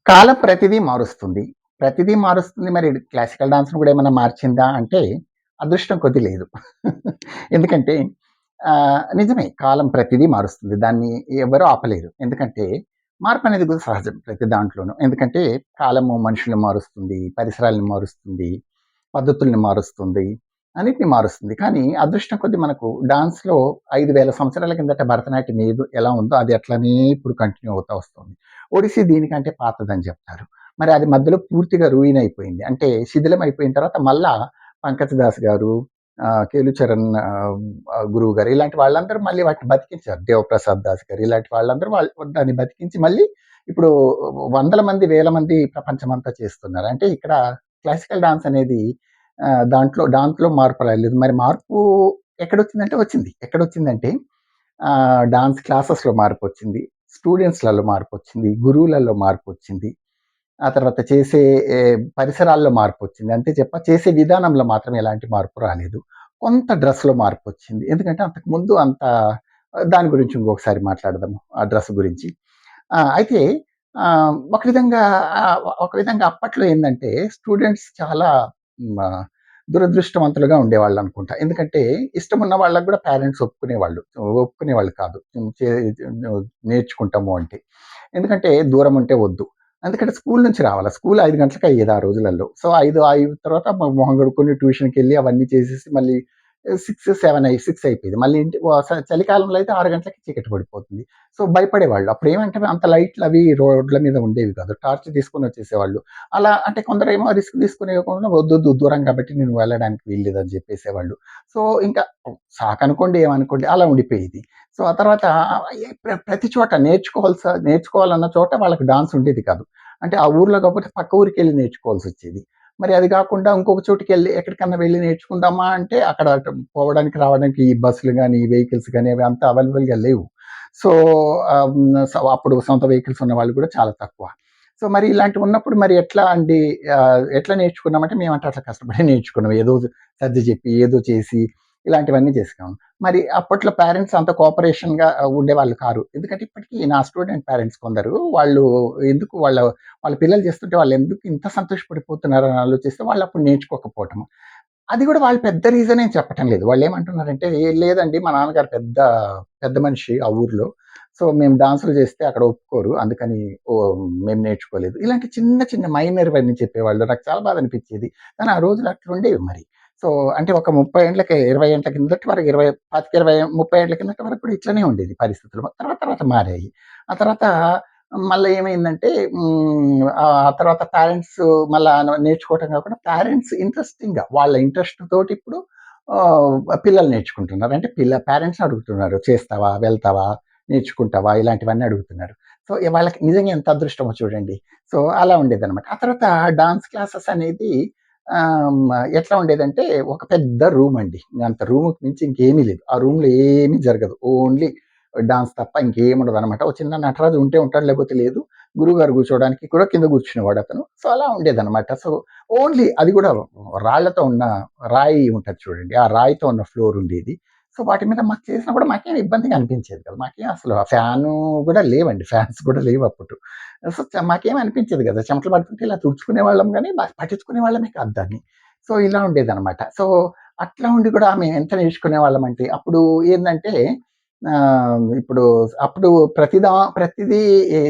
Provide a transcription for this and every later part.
కాలం ప్రతిదీ మారుస్తుంది. ప్రతిదీ మారుస్తుంది. మరి క్లాసికల్ డాన్స్‌ను గూడా ఏమన్నా మార్చిందా అంటే, అదృష్టం కొద్దీ లేదు. ఎందుకంటే నిజమే కాలం ప్రతిదీ మారుస్తుంది. దాన్ని ఎవ్వరు ఆపలేరు. ఎందుకంటే మార్పనేది కూడా సహజం ప్రతి దాంట్లోనూ. ఎందుకంటే కాలము మనుషుల్ని మారుస్తుంది, పరిసరాలను మారుస్తుంది, పద్ధతుల్ని మారుస్తుంది, అన్నిటిని మారుస్తుంది. కానీ అదృష్టం కొద్దీ మనకు డాన్స్‌లో 5,000 సంవత్సరాల కిందట భరతనాట్యం ఎలా ఉందో అది అట్లనే ఇప్పుడు కంటిన్యూ అవుతా వస్తుంది. ఒడిస్సీ దీనికంటే పాతదని చెప్తారు. మరి అది మధ్యలో పూర్తిగా రూయిన్ అయిపోయింది. అంటే శిథిలం అయిపోయిన తర్వాత మళ్ళా పంకజ్ దాస్ గారు, కేలుచరణ్ గురువు గారు ఇలాంటి వాళ్ళందరూ మళ్ళీ వాటిని బతికించారు. దేవప్రసాద్ దాస్ గారు ఇలాంటి వాళ్ళందరూ దాన్ని బతికించి మళ్ళీ ఇప్పుడు వందల మంది, వేల మంది ప్రపంచమంతా చేస్తున్నారు. అంటే ఇక్కడ క్లాసికల్ డాన్స్ అనేది దాంట్లో మార్పు రాలేదు. మరి మార్పు ఎక్కడొచ్చిందంటే వచ్చింది. ఎక్కడొచ్చిందంటే డాన్స్ క్లాసెస్‌లో మార్పొచ్చింది. స్టూడెంట్స్‌లలో మార్పొచ్చింది. గురువులలో మార్పొచ్చింది. ఆ తర్వాత చేసే పరిసరాల్లో మార్పొచ్చింది. అంతే చేసే విధానంలో మాత్రం ఎలాంటి మార్పు రాలేదు. కొంత డ్రెస్‌లో మార్పొచ్చింది. ఎందుకంటే అంతకుముందు అంత దాని గురించి ఇంకొకసారి మాట్లాడదాము. ఆ డ్రెస్ గురించి. అయితే ఒక విధంగా అప్పట్లో ఏందంటే స్టూడెంట్స్ చాలా హ్మ్. దురదృష్టవంతులుగా ఉండేవాళ్ళనుకుంటా. ఎందుకంటే ఇష్టమున్న వాళ్ళకి గూడా పేరెంట్స్ ఒప్పుకునేవాళ్ళు కాదు. నేర్చుకుంటాము అంటే. ఎందుకంటే దూరం ఉంటే వద్దు. ఎందుకంటే స్కూల్ నుంచి రావాలా. స్కూల్ 5 గంటలకి అయ్యేది ఆ రోజులలో. సో, అయిన తర్వాత మొహం కడుక్కొని ట్యూషన్‌కెళ్ళి అవన్నీ చేసేసి మళ్ళీ 6 అయిపోయేది. మళ్ళీ చలికాలంలో అయితే 6 గంటలకి చీకటి పడిపోతుంది. సో, భయపడేవాళ్ళు. అప్పుడేమంటే అంత లైట్‌లవి రోడ్ల మీద ఉండేవి కాదు. టార్చ్ తీసుకొని వచ్చేసేవాళ్ళు. అలా అంటే కొందరేమో రిస్క్ తీసుకునేయకుండా వద్దొద్దు దూరం కాబట్టి నేను వెళ్ళడానికి వీల్లేదని చెప్పేసేవాళ్ళు. సో, ఇంకా సాకనుకోండి, ఏమనుకోండి అలా ఉండిపోయేది. సో, ఆ తర్వాత ప్రతి చోట నేర్చుకోవాలన్న చోట వాళ్ళకి డాన్స్ ఉండేది కాదు. అంటే ఆ ఊర్లో కాకపోతే పక్క ఊరికెళ్ళి నేర్చుకోవాల్సొచ్చేది. మరి అది కాకుండా ఇంకొక చోటుకెళ్ళి ఎక్కడికన్నా వెళ్లి నేర్చుకుందామా అంటే అక్కడ పోవడానికి, రావడానికి ఈ బస్సులు గాని, ఈ వెహికల్స్ గాని అవి అంతా అవైలబుల్‌గా లేవు. సో, అప్పుడు సొంత వెహికల్స్ ఉన్నవాళ్ళు కూడా చాలా తక్కువ. సో, మరి ఇలాంటివున్నప్పుడు మరి ఎట్లా నేర్చుకున్నామంటే మేమంటే అట్లా కష్టపడి నేర్చుకున్నాం. ఏదో సర్ది చెప్పి, ఏదో చేసి ఇలాంటివన్నీ చేసాం. మరి అప్పట్లో పేరెంట్స్ అంత కోఆపరేషన్‌గా ఉండేవాళ్ళు కారు. ఎందుకంటే ఇప్పటికి నా స్టూడెంట్ పేరెంట్స్ కొందరు వాళ్ళు ఎందుకు వాళ్ళ పిల్లలు చేస్తుంటే వాళ్ళెందుకు ఇంత సంతోషపడిపోతున్నారని ఆలోచిస్తే వాళ్ళప్పుడు నేర్చుకోకపోవటం. అది గూడా వాళ్ళు పెద్ద రీజన్ ఏం చెప్పటం లేదు. వాళ్ళేమంటున్నారంటే, లేదండి మా నాన్నగారు పెద్ద మనిషి ఆ ఊర్లో. సో, మేము డాన్సులు చేస్తే అక్కడ ఒప్పుకోరు. అందుకని మేము నేర్చుకోలేదు. ఇలాంటి చిన్న చిన్న మైనర్‌వన్నీ చెప్పేవాళ్ళు. నాకు చాలా బాధనిపిచ్చేది. కానీ ఆ రోజులు అట్లుండేవి మరి. సో, అంటే ఒక 30 ఏండ్లకి 20 ఏండ్ల కిందటి వరకు 25, 20, 30 ఏండ్ల కిందటి వరకు కూడా ఇట్లనే ఉండేది పరిస్థితులు. తర్వాత తర్వాత మారాయి. ఆ తర్వాత మళ్ళా ఏమైందంటే ఆ తర్వాత పేరెంట్స్ మళ్ళా నేర్చుకోవటం కాకుండా పేరెంట్స్ ఇంట్రెస్టింగ్‌గా వాళ్ళ ఇంట్రెస్ట్ తోటి ఇప్పుడు పిల్లలు నేర్చుకుంటున్నారు. అంటే పేరెంట్స్‌ని అడుగుతున్నారు. చేస్తావా? వెళ్తావా? నేర్చుకుంటావా? ఇలాంటివన్నీ అడుగుతున్నారు. సో, వాళ్ళకి నిజంగా ఎంత అదృష్టమో చూడండి. సో, అలా ఉండేదనమాట. ఆ తర్వాత డాన్స్ క్లాసెస్ అనేది ఆహ్, ఎట్లా ఉండేదంటే ఒక పెద్ద రూమ్ అండి. అంత రూమ్‌కి మించి ఇంకేమీ లేదు. ఆ రూమ్‌లో ఏమీ జరగదు. ఓన్లీ డాన్స్ తప్ప ఇంకేముండదనమాట. ఓ చిన్న నటరాజు ఉంటే ఉంటాడు, లేకపోతే లేదు. గురువుగారు కూర్చోవడానికి కూడా కింద కూర్చునేవాడతను. సో, అలా ఉండేదనమాట. సో, ఓన్లీ అది కూడా రాళ్ళతో ఉన్న రాయి ఉంటది చూడండి. ఆ రాయితో ఉన్న ఫ్లోర్ ఉండేది. సో, వాటి మీద మాకు చేసినా కూడా మాకేం ఇబ్బందిగా అనిపించేది కాదు. మాకేం అసలు ఆ ఫ్యాను కూడా లేవండి. ఫ్యాన్స్ కూడా లేవు అప్పుడు. సో, మాకేం అనిపించేది కదా! చెమటలు పడుతుంటే ఇలా తుడుచుకునేవాళ్ళం గానీ, పట్టించుకునే వాళ్ళమే కాదు దాన్ని. సో, ఇలా ఉండేదనమాట. సో, అట్లా ఉండి కూడా మేము ఎంత నేర్చుకునేవాళ్ళమంటే, అప్పుడు ఏందంటే ఇప్పుడు అప్పుడు ప్రతిదీ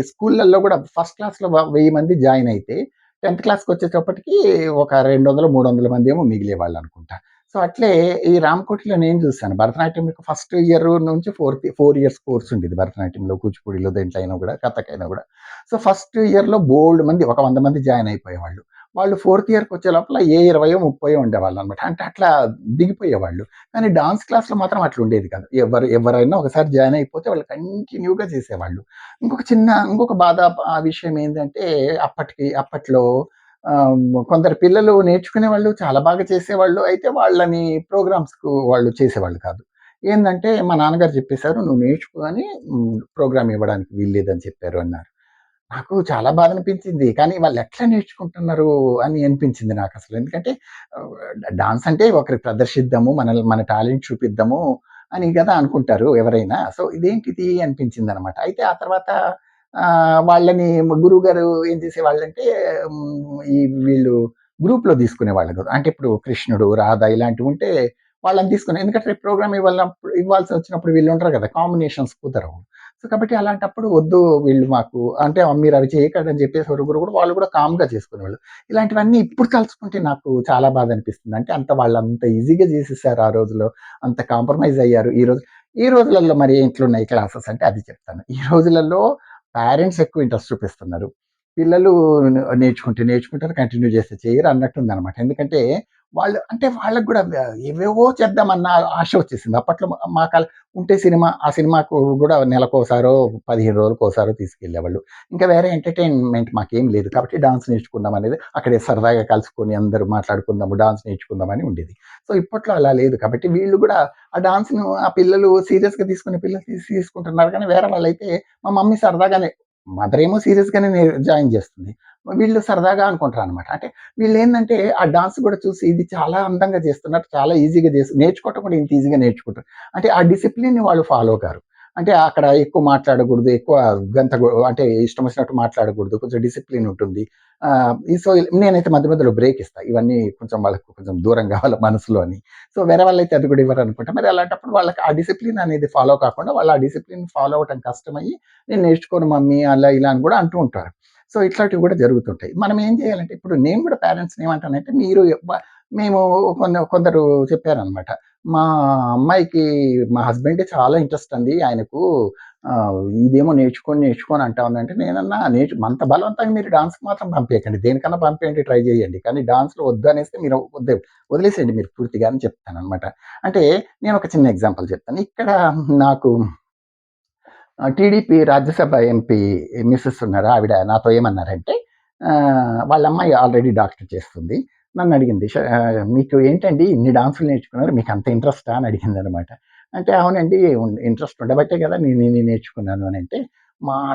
స్కూళ్ళల్లో గూడా ఫస్ట్ క్లాస్‌లో 1000 మంది జాయిన్ అయితే, 10థ్ క్లాస్‌కొచ్చేటప్పటికి ఒక 200, 300 మందేమో మిగిలేవాళ్ళనుకుంటా. సో, అట్లే ఈ రామకోటిలో నేను చూసాను. భరతనాట్యం మీకు ఫస్ట్ ఇయర్ నుంచి 4 ఇయర్స్ కోర్స్ ఉండేది భరతనాట్యంలో, కూచిపూడిలో దేంట్లో అయినా గూడా, కథకైనా గూడా. సో, ఫస్ట్ ఇయర్‌లో బోలెడు మంది ఒక 100 మంది జాయిన్ అయిపోయేవాళ్ళు. వాళ్ళు ఫోర్త్ ఇయర్‌కొచ్చే లోపల 20, 30 ఉండేవాళ్ళనమాట. అంటే అట్లా దిగిపోయేవాళ్ళు. కానీ డాన్స్ క్లాస్‌లో మాత్రం అట్లుండేది కాదు. ఎవరైనా ఒకసారి జాయిన్ అయిపోతే వాళ్ళు కంటిన్యూగా చేసేవాళ్ళు. ఇంకొక బాధ ఆ విషయం ఏందంటే అప్పట్లో కొందరు పిల్లలు నేర్చుకునేవాళ్ళు, చాలా బాగా చేసేవాళ్ళు. అయితే వాళ్ళని ప్రోగ్రామ్స్‌కు వాళ్ళు చేసేవాళ్ళు కాదు. ఏందంటే మా నాన్నగారు చెప్పేసారు, "నువ్వు నేర్చుకో అని ప్రోగ్రామ్ ఇవ్వడానికి వీల్లేదని చెప్పారు" అన్నారు. నాకు చాలా బాధనిపించింది. కానీ వాళ్ళెట్లా నేర్చుకుంటున్నారు అని అనిపించింది నాకసలు. ఎందుకంటే ఆహ్, డాన్స్ అంటే ఒకరికి ప్రదర్శిద్దాము, మన టాలెంట్ చూపిద్దాము అని గదా అనుకుంటారు ఎవరైనా. సో, ఇదేంటిది అనిపించిందనమాట. అయితే ఆ తర్వాత వాళ్ళని గురువుగారు ఏం చేసేవాళ్ళంటే ఈ వీళ్ళు గ్రూప్‌లో తీసుకునేవాళ్ళు కాదు. అంటే ఇప్పుడు కృష్ణుడు, రాధ ఇలాంటివుంటే వాళ్ళని తీసుకొని ఎందుకంటే రేపు ప్రోగ్రామ్ ఇవ్వాల్సొచ్చినప్పుడు వీళ్ళుంటారు కదా! కాంబినేషన్స్ కుదరవు. సో, కాబట్టి అలాంటప్పుడు వద్దు వీళ్ళు మాకు అంటే మీరవి చేయకండి అని చెప్పేసి గురువు కూడా వాళ్ళు కూడా కామ్‌గా చేసుకునేవాళ్ళు. ఇలాంటివన్నీ ఇప్పుడు తలుచుకుంటే నాకు చాలా బాధనిపిస్తుంది. అంటే వాళ్ళంత ఈజీగా చేసేసారు ఆ రోజుల్లో. అంత కాంప్రమైజ్ అయ్యారు. ఈ రోజులలో మరి ఎట్లున్నాయి క్లాసెస్ అంటే అది చెప్తాను. ఈ రోజులలో పేరెంట్స్ ఎక్కువ ఇంట్రెస్ట్ చూపిస్తున్నారు. పిల్లలు నేర్చుకుంటారు. కంటిన్యూ చేస్తే చెయ్యరు అన్నట్టుందనమాట. ఎందుకంటే వాళ్ళకి గూడా ఏవేవో చేద్దామన్న ఆశ వచ్చేసింది. అప్పట్లో మా కాల ఉంటే ఆ సినిమాకు గూడా నెలకోసారో, 15 రోజులకోసారో తీసుకెళ్ళేవాళ్ళు. ఇంకా వేరే ఎంటర్‌టైన్‌మెంట్ మాకేం లేదు. కాబట్టి డాన్స్ నేర్చుకుందాం అనేది అక్కడే సరదాగా కలుసుకొని అందరూ మాట్లాడుకుందాము, డాన్స్ నేర్చుకుందాం అని ఉండేది. సో, ఇప్పట్లో అలా లేదు. కాబట్టి వీళ్ళు గూడా ఆ డాన్స్‌ను ఆ పిల్లలు సీరియస్‌గా తీసుకునే పిల్లలు తీసుకుంటున్నారు కానీ వేరే వాళ్ళైతే మా మమ్మీ సరదాగానే మదరేమో సీరియస్‌గానే జాయిన్ చేస్తుంది. వీళ్ళు సరదాగా అనుకుంటారనమాట. అంటే వీళ్ళేందంటే ఆ డాన్స్ గూడా చూసి ఇది చాలా అందంగా చేస్తున్నారు. చాలా ఈజీగా నేర్చుకోవటం కూడా ఇంత ఈజీగా నేర్చుకుంటారు. అంటే ఆ డిసిప్లిన్‌ని వాళ్ళు ఫాలో కారు. అంటే అక్కడ ఎక్కువ మాట్లాడకూడదు. ఎక్కువ అంటే ఇష్టం వచ్చినట్టు మాట్లాడకూడదు. కొంచెం డిసిప్లిన్ ఉంటుంది. సో, నేనైతే మధ్య మధ్యలో బ్రేక్ ఇస్తా. ఇవన్నీ కొంచెం వాళ్ళకి కొంచెం దూరంగా వాళ్ళ మనసులో అని. సో, వేరే వాళ్ళైతే అది కూడా ఇవ్వరనుకుంటా. మరి అలాంటప్పుడు వాళ్ళకి ఆ డిసిప్లిన్ అనేది ఫాలో కాకుండా వాళ్ళు ఆ డిసిప్లిన్ ఫాలో అవ్వటం కష్టమయ్యి నేను నేర్చుకోను మమ్మీ అలా ఇలా అని కూడా అంటూ ఉంటారు. సో, ఇట్లాంటివి కూడా జరుగుతుంటాయి. మనం ఏం చేయాలంటే ఇప్పుడు నేను కూడా పేరెంట్స్‌ని ఏమంటానంటే మీరు మేము కొందరు చెప్పారనమాట. మా అమ్మాయికి మా హస్బెండ్‌కి చాలా ఇంట్రెస్ట్ అండి. ఆయనకు ఇదేమో నేర్చుకొని అంటా ఉందంటే నేనన్నా అంత బలవంతంగా మీరు డాన్స్‌కి మాత్రం పంపియకండి. దేనికన్నా పంపియండి ట్రై చేయండి. కానీ డాన్స్‌లో వద్దనేస్తే మీరు వదిలేసేయండి మీరు పూర్తిగా అని చెప్తాననమాట. అంటే నేను ఒక చిన్న ఎగ్జాంపుల్ చెప్తాను. ఇక్కడ నాకు టీడీపీ రాజ్యసభ ఎంపీ మిసెస్ ఉన్నారు. ఆవిడ నాతో ఏమన్నారంటే వాళ్ళ అమ్మాయి ఆల్రెడీ డాక్టర్ చేస్తుంది. నన్నడిగింది. మీకు ఏంటండి ఇన్ని డాన్సులు నేర్చుకున్నారు. మీకంత ఇంట్రెస్టా అని అడిగిందనమాట. అంటే అవునండి ఇంట్రెస్ట్ ఉండబట్టే కదా నేను ఇన్ని నేర్చుకున్నాను అనంటే,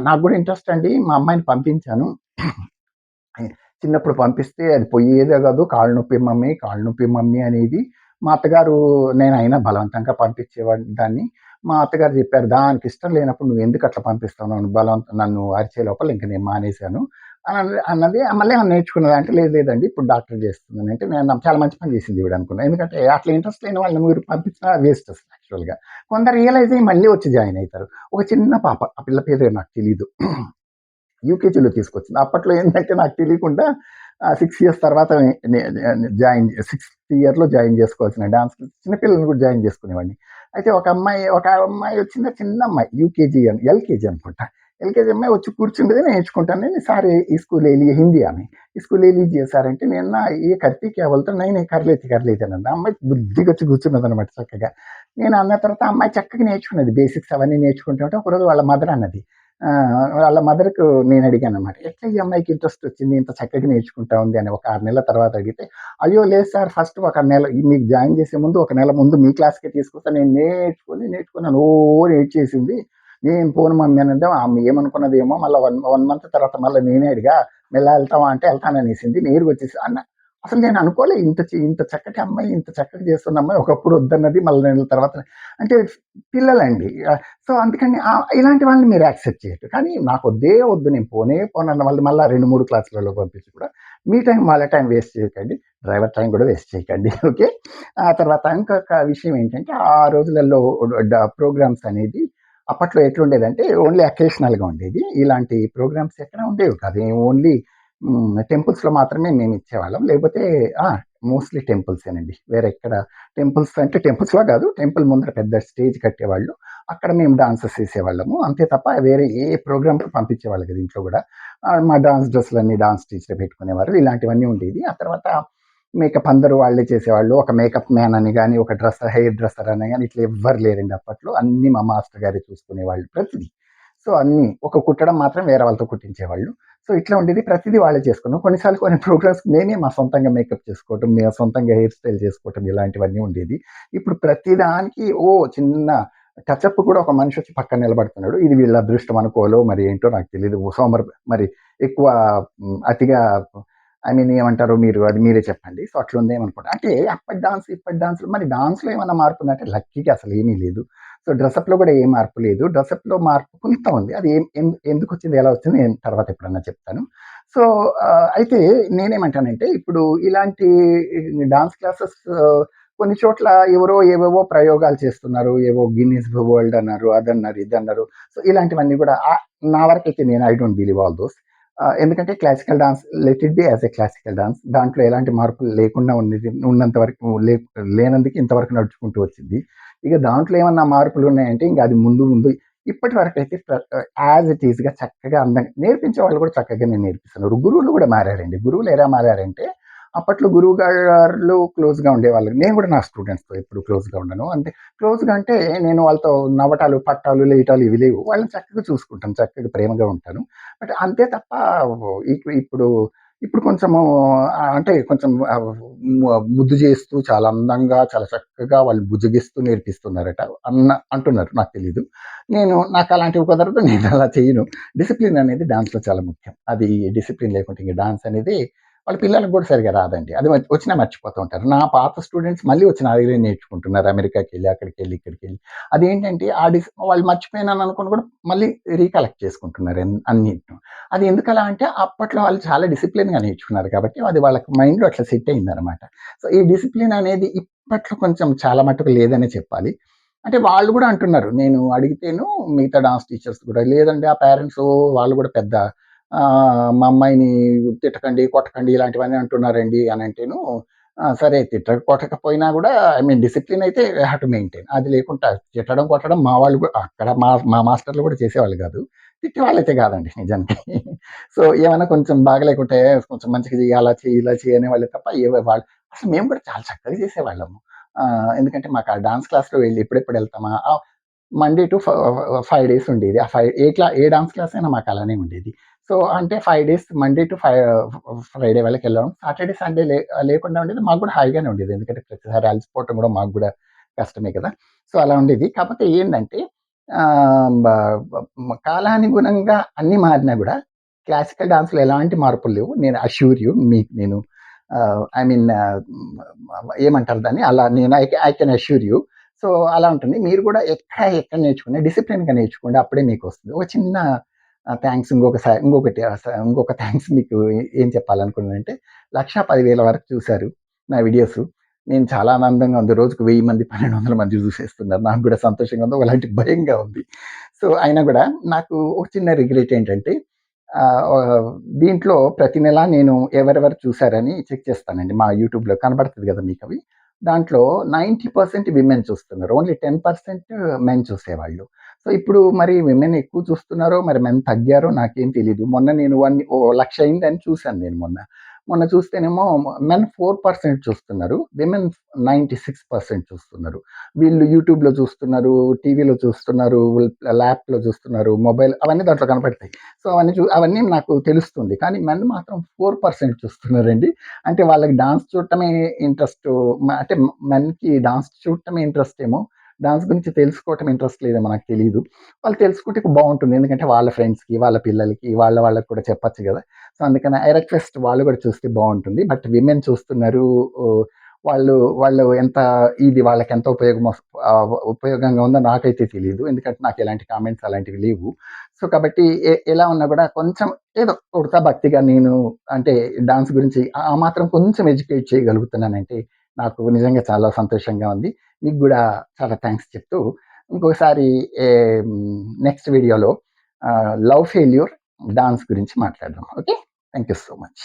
నాకు కూడా ఇంట్రెస్ట్ అండి. మా అమ్మాయిని పంపించాను. చిన్నప్పుడు పంపిస్తే అది పోయేదే కాదు. కాళ్ళు నొప్పి మమ్మీ అనేది. మా అత్తగారు నేనైనా బలవంతంగా పంపించేవాడిని దాన్ని. మా అత్తగారు చెప్పారు, "దానికి ఇష్టం లేనప్పుడు నువ్వెందుకు అట్లా పంపిస్తున్నావు? నన్ను అరిచే లోపల ఇంక నేను మానేశాను" అన్నది. మళ్ళీ ఏమన్నా నేర్చుకున్నదా అంటే, "లేదు లేదండి ఇప్పుడు డాక్టర్ చేస్తుందని" అంటే నేను చాలా మంచి పని చేసింది ఈవిడ అనుకున్నా. ఎందుకంటే అట్లా ఇంట్రెస్ట్ లేని వాళ్ళని మీరు పంపించినా వేస్ట్ అసలు యాక్చువల్‌గా. కొందరు రియలైజ్ అయ్యి మళ్ళీ వచ్చి జాయిన్ అయితారు. ఒక చిన్న పాప, ఆ పిల్ల పేరు నాకు తెలీదు. యూకేజీలో తీసుకొచ్చింది. అప్పట్లో ఏంటంటే నాకు తెలియకుండా 6 ఇయర్స్ తర్వాత నే నే జాయిన్ 6థ్ ఇయర్‌లో జాయిన్ చేసుకోవాల్సిన డాన్స్‌కి చిన్న పిల్లల్ని కూడా జాయిన్ చేసుకునేవాడిని. అయితే ఒక అమ్మాయి వచ్చింది చిన్న అమ్మాయి ఎల్‌కేజీ అనుకుంటా. ఎల్‌కేజీ అమ్మాయి వచ్చి కూర్చుంటది నేర్చుకుంటానని సార్ इसको ले लिए हिंदी आमी इसको ले लीजिए సార్ అంటే నేను ये करती क्या बोलते नहीं नहीं कर लेती అన్నది. ఆ అమ్మాయి బుద్ధిగా వచ్చి కూర్చున్నదనమాట చక్కగా. నేను అన్న తర్వాత ఆ అమ్మాయి చక్కగా నేర్చుకున్నది. బేసిక్స్ అవన్నీ నేర్చుకుంటుంటే ఒకరోజు వాళ్ళ మదర్ అన్నది. వాళ్ళ మదర్‌కు నేను అడిగాననమాట. ఎట్లా ఈ అమ్మాయికి ఇంట్రెస్ట్ వచ్చింది? ఇంత చక్కగా నేర్చుకుంటా ఉంది అని ఒక 6 నెలల తర్వాత అడిగితే, "అయ్యో! లేదు సార్ ఫస్ట్ ఒక నెల మీకు జాయిన్ చేసే ముందు ఒక నెల ముందు మీ క్లాస్‌కే తీసుకొస్తే నేను నేర్చుకున్నాను. ఏడ్చేసింది. నేను పోను మమ్మీ అనంటే ఆమె ఏమనుకున్నదేమో మళ్ళా 1 మంత్ తర్వాత మళ్ళా నేనే అడిగా. "మెల్ల ఎళ్తావా?" అంటే ఎళ్తాననేసింది. నేరుగా వచ్చేసి అసలు నేను అనుకోలే ఇంత చక్కటి అమ్మాయి, ఇంత చక్కగా చేస్తున్న అమ్మాయి ఒకప్పుడు వద్దన్నది మళ్ళా నెలల తర్వాత అంటే పిల్లలండి. సో, అందుకని ఇలాంటి వాళ్ళని మీరు యాక్సెప్ట్ చేయొద్దు. కానీ వద్దు నేను పోనన్న వాళ్ళు మళ్ళా 2, 3 క్లాసులలో పంపించి కూడా మీ టైం వాళ్ళ టైం వేస్ట్ చేయకండి. డ్రైవర్ టైం కూడా వేస్ట్ చేయకండి. ఓకే. ఆ తర్వాత ఇంకొక విషయం ఏంటంటే ఆ రోజులలో ప్రోగ్రామ్స్ అనేది అప్పట్లో ఎట్లుండేదంటే ఓన్లీ అకేషనల్‌గా ఉండేది. ఇలాంటి ప్రోగ్రామ్స్ ఎక్కడ ఉండేవి కాదు. ఓన్లీ టెంపుల్స్‌లో మాత్రమే మేము ఇచ్చేవాళ్ళం. లేకపోతే ఆ! మోస్ట్‌లీ టెంపుల్సేనండి. వేరే ఎక్కడ టెంపుల్స్ అంటే టెంపుల్స్‌లో కాదు. టెంపుల్ ముందర పెద్ద స్టేజ్ కట్టేవాళ్ళు. అక్కడ మేము డాన్సెస్ ఏసేవాళ్ళము. అంతే తప్ప వేరే ఏ ప్రోగ్రామ్‌కి పంపించేవాళ్ళు కాదు ఇంట్లో గూడా. మా డాన్స్ డ్రెస్సులన్నీ డాన్స్ టీచరే పెట్టుకునేవారు. ఇలాంటివన్నీ ఉండేది. ఆ తర్వాత మేకప్ అందరూ వాళ్ళే చేసేవాళ్ళు. ఒక మేకప్ మ్యాన్ అని గాని, ఒక హెయిర్ డ్రెస్సర్ అని గాని ఇట్లా ఎవ్వరు లేరండి అప్పట్లో. అన్నీ మా మాస్టర్ గారే చూసుకునేవాళ్ళు ప్రతిది. సో, అన్నీ ఒక కుట్టడం మాత్రం వేరే వాళ్ళతో కుట్టించేవాళ్ళు. సో, ఇట్లా ఉండేది. ప్రతిదీ వాళ్ళే చేసుకున్నాం. కొన్నిసార్లు కొన్ని ప్రోగ్రామ్స్‌కి మేమే మా సొంతంగా మేకప్ చేసుకోవటం, మేము సొంతంగా హెయిర్ స్టైల్ చేసుకోవటం ఇలాంటివన్నీ ఉండేది. ఇప్పుడు ప్రతి దానికి చిన్న టచప్ కూడా ఒక మనిషొచ్చి పక్కన నిలబడుతున్నాడు. ఇది వీళ్ళ అదృష్టం అనుకోవాలో మరి ఏంటో నాకు తెలీదు. మరి ఎక్కువ అతిగా ఏమంటారో అది మీరే చెప్పండి. సో, అట్లుందేమనుకుంటా. అంటే అప్పటి డాన్స్, ఇప్పటి డాన్స్‌లు మరి డాన్స్‌లో ఏమన్నా మార్పుందంటే లక్కీగా అసలేమీ లేదు. సో, డ్రెసప్‌లో కూడా ఏ మార్పు లేదు. డ్రెసప్‌లో మార్పు కొంత ఉంది. అది ఎందుకొచ్చింది, ఎలా వచ్చింది నేను తర్వాత ఎప్పుడన్నా చెప్తాను. సో, అయితే నేనేమంటానంటే ఇప్పుడు ఇలాంటి డాన్స్ క్లాసెస్ కొన్ని చోట్ల ఎవరో ఏవేవో ప్రయోగాలు చేస్తున్నారు. ఏవో గిన్నిస్ వరల్డ్ అన్నారు, అదన్నారు, ఇదన్నారు. సో, ఇలాంటివన్నీ కూడా నా వరకైతే నేను I don't believe all those. ఎందుకంటే classical dance let it be as a classical dance. దాంట్లో ఎలాంటి మార్పులు లేకుండా ఉన్నంత వరకు లేనందుకు ఇంతవరకు నడుచుకుంటూ వచ్చింది. ఇక దాంట్లో ఏమన్నా మార్పులు ఉన్నాయంటే ఇంక అది ముందు ముందు ఇప్పటి వరకైతే యాజ్ ఇట్ ఈస్‌గా చక్కగా అందంగా నేర్పించే వాళ్ళు కూడా చక్కగానే నేర్పిస్తున్నారు. గురువులు కూడా మారారండి. గురువులు ఎలా మారారంటే అప్పట్లో గురువు గారు క్లోజ్‌గా ఉండేవాళ్ళు. నేను కూడా నా స్టూడెంట్స్‌తో ఎప్పుడు క్లోజ్‌గా ఉండను. అంటే క్లోజ్‌గా అంటే నేను వాళ్ళతో నవ్వటాలు, పట్టాలు, లేయటాలు ఇవి లేవు. వాళ్ళని చక్కగా చూసుకుంటాను. చక్కగా ప్రేమగా ఉంటాను. బట్ అంతే తప్ప ఇప్పుడు ఇప్పుడు కొంచెము అంటే కొంచెం ముద్దు చేస్తూ చాలా అందంగా, చాలా చక్కగా వాళ్ళు బుజ్జగిస్తూ నేర్పిస్తున్నారట అంటున్నారు. నాకు తెలీదు. నాకు అలాంటివి కుదరదు. నేను అలా చేయను. డిసిప్లిన్ అనేది డాన్స్‌లో చాలా ముఖ్యం. అది డిసిప్లిన్ లేకుంటే ఇంక డాన్స్ అనేది వాళ్ళ పిల్లలకి కూడా సరిగ్గా రాదండి. అది వచ్చినా మర్చిపోతూ ఉంటారు. నా పాత స్టూడెంట్స్ మళ్ళీ వచ్చి నా దగ్గరే నేర్చుకుంటున్నారు. అమెరికాకెళ్ళి, అక్కడికెళ్ళి, ఇక్కడికెళ్ళి. అదేంటంటే వాళ్ళు మర్చిపోయానని అనుకుని కూడా మళ్ళీ రీకలెక్ట్ చేసుకుంటున్నారు అన్నిటిని. అది ఎందుకలా అంటే అప్పట్లో వాళ్ళు చాలా డిసిప్లిన్‌గా నేర్చుకున్నారు కాబట్టి అది వాళ్ళకి మైండ్‌లో అట్లా సెట్ అయిందనమాట. సో, ఈ డిసిప్లిన్ అనేది ఇప్పట్లో కొంచెం చాలా మట్టుకు లేదనే చెప్పాలి. అంటే వాళ్ళు కూడా అంటున్నారు. నేను అడిగితేను మిగతా డాన్స్ టీచర్స్ కూడా లేదండి ఆ పేరెంట్స్ వాళ్ళు కూడా పెద్ద మా అమ్మాయిని తిట్టకండి, కొట్టకండి ఇలాంటివన్నీ అంటున్నారండి అనంటేను, సరే కొట్టకపోయినా గూడా ఐ మీన్ డిసిప్లిన్ అయితే వీ హావ్ టు మెయింటైన్. అది లేకుండా తిట్టడం, కొట్టడం మా వాళ్ళు గూడా అక్కడ మా మాస్టర్‌లు గూడా చేసేవాళ్ళు గాదు. తిట్టేవాళ్ళైతే గాదండి నిజానికి. సో, ఏమన్నా కొంచెం బాగాలేకుంటే కొంచెం మంచిగా చెయ్యి, అలా చెయ్యి, ఇలా చెయ్యి అనేవాళ్ళే తప్ప వాళ్ళు అసలు మేము కూడా చాలా చక్కగా చేసేవాళ్ళము. ఎందుకంటే మాకు ఆ డాన్స్ క్లాస్‌లో వెళ్ళి ఎప్పుడెప్పుడు ఎళ్తామా మండే టు 5 డేస్ ఉండేది. ఆ 5 ఏ డాన్స్ క్లాస్ అయినా మాకు అలానే ఉండేది. సో, అంటే 5 డేస్ మండే టు ఫ్రైడే వరకెళ్ళాం. సాటర్‌డే, సండే లేకుండా ఉండేది. మాకు కూడా హాయిగానే ఉండేది. ఎందుకంటే ప్రతిసారి అలసిపోవటం కూడా మాకు గూడా కష్టమే కదా! సో, అలా ఉండేది. కాకపోతే ఏందంటే ఆహ్, బ బ కాలానుగుణంగా అన్నీ మారినా గూడా క్లాసికల్ డాన్స్‌లో ఎలాంటి మార్పులు లేవు. నేను అష్యూర్ యూ మీకు నేను ఐ మీన్ ఏమంటారు దాన్ని? అలా నేను I can assure you. So, అలా ఉంటుంది. మీరు కూడా ఎక్కడ నేర్చుకున్నా డిసిప్లిన్‌గా నేర్చుకోండి. అప్పుడే మీకొస్తుంది. ఒక చిన్న థాంక్స్ ఇంకొక థాంక్స్ మీకు ఏం చెప్పాలనుకున్నానంటే 1,10,000 వరకు చూసారు నా వీడియోసు. నేను చాలా ఆనందంగా ఉంది. రోజుకు 1000 మంది, 1200 మంది చూసేస్తున్నారు. నాకు కూడా సంతోషంగా ఉంది. ఒకలాంటి భయంగా ఉంది. సో, అయినా కూడా నాకు ఒక చిన్న రిగ్రెట్ ఏంటంటే దీంట్లో ప్రతి నెల నేను ఎవరెవరు చూసారని చెక్ చేస్తానండి. మా యూట్యూబ్‌లో కనబడుతది కదా మీకవి. దాంట్లో 90% విమెన్ చూస్తున్నారు. ఓన్లీ 10% మెన్ చూసేవాళ్ళు. సో, ఇప్పుడు మరి విమెన్ ఎక్కువ చూస్తున్నారో, మరి మెన్ తగ్గారో నాకేం తెలీదు. మొన్న నేను 1,00,000 అయిందని చూసాను నేను మొన్న. మొన్న చూస్తేనేమో మెన్ 4% చూస్తున్నారు. విమెన్ 96% చూస్తున్నారు. వీళ్ళు యూట్యూబ్‌లో చూస్తున్నారు, టీవీలో చూస్తున్నారు, ల్యాప్‌లో చూస్తున్నారు, మొబైల్ అవన్నీ దాంట్లో కనపడతాయి. సో, అవన్నీ నాకు తెలుస్తుంది. కానీ మెన్ మాత్రం 4% చూస్తున్నారండి. అంటే వాళ్ళకి డాన్స్ చూడటమే ఇంట్రెస్టు. అంటే మెన్‌కి డాన్స్ చూడటమే ఇంట్రెస్ట్ ఏమో. డాన్స్ గురించి తెలుసుకోవటం ఇంట్రెస్ట్ లేదేమో నాకు తెలీదు. వాళ్ళు తెలుసుకుంటే బావుంటుంది. ఎందుకంటే వాళ్ళ ఫ్రెండ్స్‌కి, వాళ్ళ పిల్లలకి, వాళ్ళకి కూడా చెప్పొచ్చు గదా! సో, అందుకని ఐ రిక్వెస్ట్ వాళ్ళు కూడా చూస్తే బావుంటుంది. బట్ విమెన్ చూస్తున్నారు. ఓహ్! వాళ్ళు వాళ్ళు ఎంత ఇది వాళ్ళకెంత ఉపయోగంగా ఉందో నాకైతే తెలీదు. ఎందుకంటే నాకు ఎలాంటి కామెంట్స్ అలాంటివి లేవు. సో, కాబట్టి ఎలా ఉన్నా కూడా కొంచెం ఏదో ఉడతా భక్తిగా నేను అంటే డాన్స్ గురించి ఆ మాత్రం కొంచెం ఎడ్యుకేట్ చేయగలుగుతున్నానంటే నాకు నిజంగా చాలా సంతోషంగా ఉంది. మీకు గూడా చాలా థాంక్స్ చెప్తూ ఇంకొకసారి నెక్స్ట్ వీడియోలో లవ్ ఫెయిల్యూర్ డాన్స్ గురించి మాట్లాడదాం. Okay. Thank you so much.